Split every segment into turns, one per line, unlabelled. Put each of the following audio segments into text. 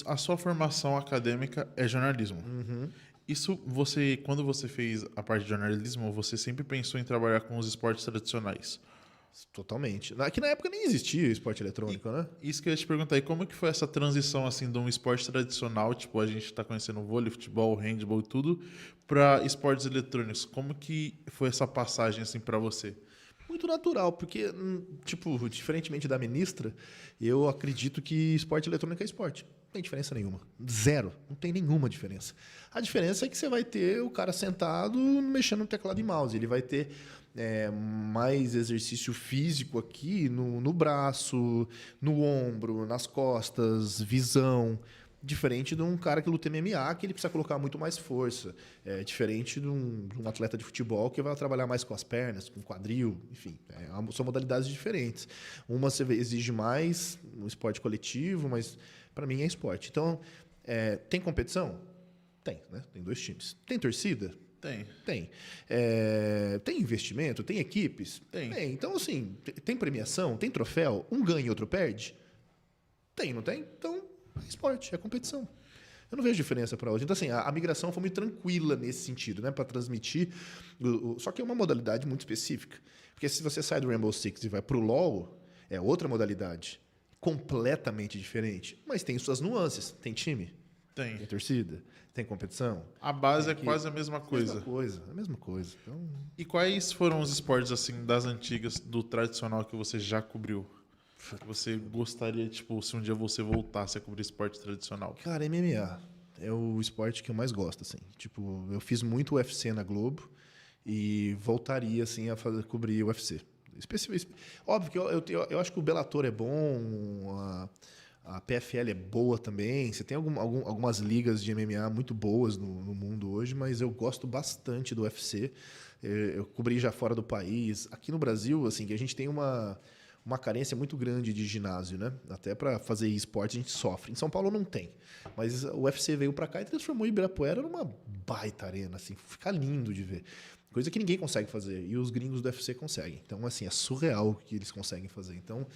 A sua formação acadêmica é jornalismo.
Uhum.
Isso quando você fez a parte de jornalismo, você sempre pensou em trabalhar com os esportes tradicionais.
Totalmente. Aqui na época nem existia esporte
E
eletrônico, né?
isso que eu ia te perguntar, e como que foi essa transição assim de um esporte tradicional, tipo a gente está conhecendo vôlei, futebol, handball e tudo, para esportes eletrônicos? Como que foi essa passagem assim para você?
Muito natural, porque, tipo, diferentemente da ministra, eu acredito que esporte eletrônico é esporte. Não tem diferença nenhuma. Zero. Não tem nenhuma diferença. A diferença é que você vai ter o cara sentado mexendo no teclado e mouse. Ele vai ter mais exercício físico aqui no braço, no ombro, nas costas, visão. Diferente de um cara que luta MMA, que ele precisa colocar muito mais força. É diferente de um atleta de futebol que vai trabalhar mais com as pernas, com o quadril, enfim. São modalidades diferentes. Uma você exige mais no esporte coletivo, mas para mim é esporte. Então, tem competição? Tem, né? Tem 2 times. Tem torcida?
Tem.
Tem. Tem investimento? Tem equipes?
Tem.
Então, assim, tem premiação? Tem troféu? Um ganha e outro perde? Tem, não tem? Então, é esporte, é competição. Eu não vejo diferença para hoje. Então, assim, a migração foi muito tranquila nesse sentido, né? Para transmitir. Só que é uma modalidade muito específica. Porque se você sai do Rainbow Six e vai para o LoL, é outra modalidade. Completamente diferente. Mas tem suas nuances. Tem time?
Tem.
Tem torcida? Tem competição?
A base é
Tem
quase a mesma coisa.
A mesma coisa. Então,
E quais foram os esportes assim das antigas, do tradicional que você já cobriu? Que você gostaria, tipo, se um dia você voltasse a cobrir esporte tradicional?
cara, MMA é o esporte que eu mais gosto, assim. Tipo, eu fiz muito UFC na Globo e voltaria, assim, a cobrir UFC. Óbvio que eu acho que o Bellator é bom, a PFL é boa também. Você tem algumas ligas de MMA muito boas no mundo hoje, mas eu gosto bastante do UFC. Eu cobri já fora do país. Aqui no Brasil, assim, que a gente tem uma carência muito grande de ginásio, né? Até para fazer esporte a gente sofre. Em São Paulo não tem. Mas o UFC veio para cá e transformou Ibirapuera numa baita arena, assim, fica lindo de ver. Coisa que ninguém consegue fazer. E os gringos do UFC conseguem. Então, assim, é surreal o que eles conseguem fazer. Então,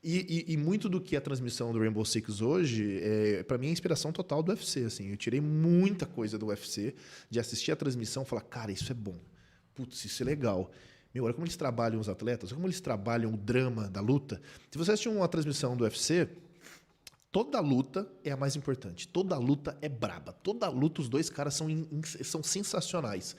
e muito do que a transmissão do Rainbow Six hoje, para mim, é inspiração total do UFC. Assim. Eu tirei muita coisa do UFC, de assistir a transmissão e falar, cara, isso é bom. Putz, isso é legal. Meu, olha como eles trabalham os atletas, olha como eles trabalham o drama da luta. Se você assistir uma transmissão do UFC, toda luta é a mais importante. Toda luta é braba. Toda luta, os dois caras são sensacionais.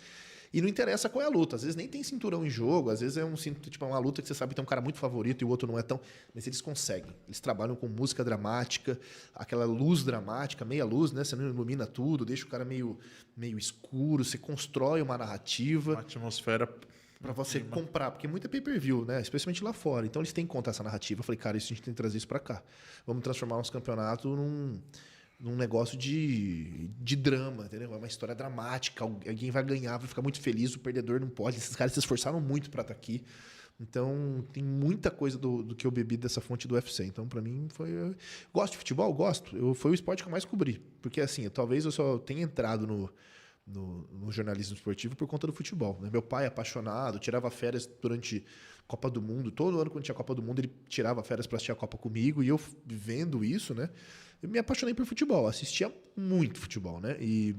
E não interessa qual é a luta. Às vezes nem tem cinturão em jogo, às vezes tipo, uma luta que você sabe que tem um cara muito favorito e o outro não é tão. Mas eles conseguem. Eles trabalham com música dramática, aquela luz dramática, meia luz, né? Você não ilumina tudo, deixa o cara meio escuro, você constrói uma narrativa.
Uma atmosfera
Para você comprar, porque muito é pay-per-view, né? Especialmente lá fora. Então eles têm que contar essa narrativa. Eu falei, cara, isso a gente tem que trazer isso para cá. Vamos transformar nosso campeonato num negócio de drama, entendeu? É uma história dramática. Alguém vai ganhar, vai ficar muito feliz, o perdedor não pode. Esses caras se esforçaram muito para estar aqui. Então, tem muita coisa do que eu bebi dessa fonte do UFC. Então, para mim, foi. Gosto de futebol? Gosto. Foi o esporte que eu mais cobri. Porque, assim, talvez eu só tenha entrado no jornalismo esportivo por conta do futebol. Né? Meu pai é apaixonado, tirava férias durante Copa do Mundo. Todo ano, quando tinha Copa do Mundo, ele tirava férias para assistir a Copa comigo. E eu, vendo isso, né, eu me apaixonei por futebol. Assistia muito futebol. Né? E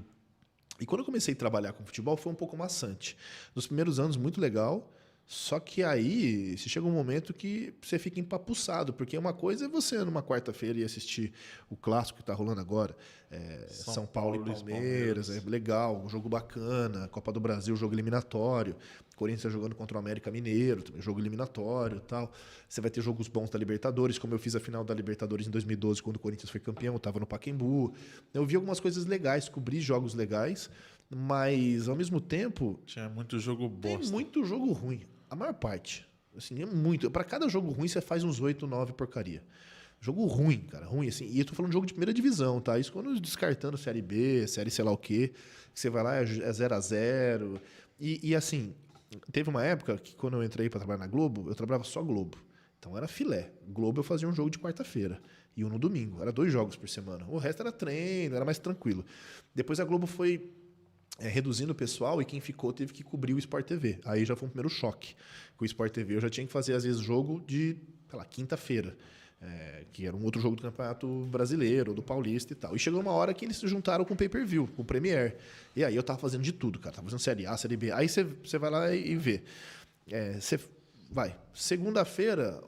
quando eu comecei a trabalhar com futebol, foi um pouco maçante. Nos primeiros anos, muito legal. Só que aí, se chega um momento que você fica empapuçado, porque uma coisa é você, numa quarta-feira, ir assistir o clássico que está rolando agora, São Paulo e Palmeiras, é legal, um jogo bacana, Copa do Brasil, jogo eliminatório, Corinthians jogando contra o América Mineiro, também jogo eliminatório e tal. Você vai ter jogos bons da Libertadores, como eu fiz a final da Libertadores em 2012, quando o Corinthians foi campeão, eu estava no Pacaembu. Eu vi algumas coisas legais, cobri jogos legais, mas, ao mesmo tempo...
Tinha muito jogo bosta.
Tem muito jogo ruim. A maior parte. Assim, é muito. Para cada jogo ruim, você faz uns 8, 9 porcaria. Jogo ruim, cara. Ruim, assim. E eu tô falando de jogo de primeira divisão, tá? Isso quando descartando Série B, Série sei lá o quê. Que você vai lá, é 0-0. E, assim, teve uma época que quando eu entrei para trabalhar na Globo, eu trabalhava só Globo. Então era filé. Globo eu fazia um jogo de quarta-feira. E um no domingo. Era 2 jogos por semana. O resto era treino, era mais tranquilo. Depois a Globo foi reduzindo o pessoal e quem ficou teve que cobrir o Sport TV. Aí já foi um primeiro choque. Com o Sport TV eu já tinha que fazer, às vezes, jogo de, sei lá, quinta-feira. que era um outro jogo do Campeonato Brasileiro, do Paulista e tal. E chegou uma hora que eles se juntaram com o pay-per-view, com o Premier. E aí eu tava fazendo de tudo, cara. Tava fazendo Série A, Série B. Aí você vai lá e vê. Você vai. Segunda-feira,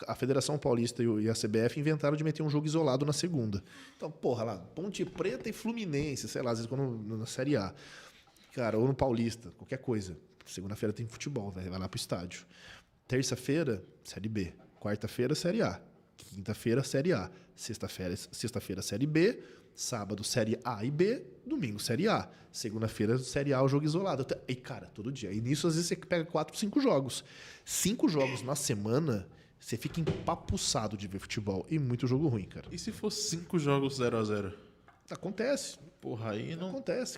a Federação Paulista e a CBF inventaram de meter um jogo isolado na segunda. Então, porra, lá, Ponte Preta e Fluminense, sei lá, às vezes quando na Série A. Cara, ou no Paulista, qualquer coisa. Segunda-feira tem futebol, vai lá pro estádio. Terça-feira, Série B. Quarta-feira, Série A. Quinta-feira, Série A. Sexta-feira, Série B. Sábado, Série A e B. Domingo, Série A. Segunda-feira, Série A, o jogo isolado. E, cara, todo dia. E nisso, às vezes, você pega 4, 5 jogos. 5 jogos na semana, você fica empapuçado de ver futebol. E muito jogo ruim, cara.
E se for 5 jogos 0-0?
Acontece.
Porra, aí não...
Acontece.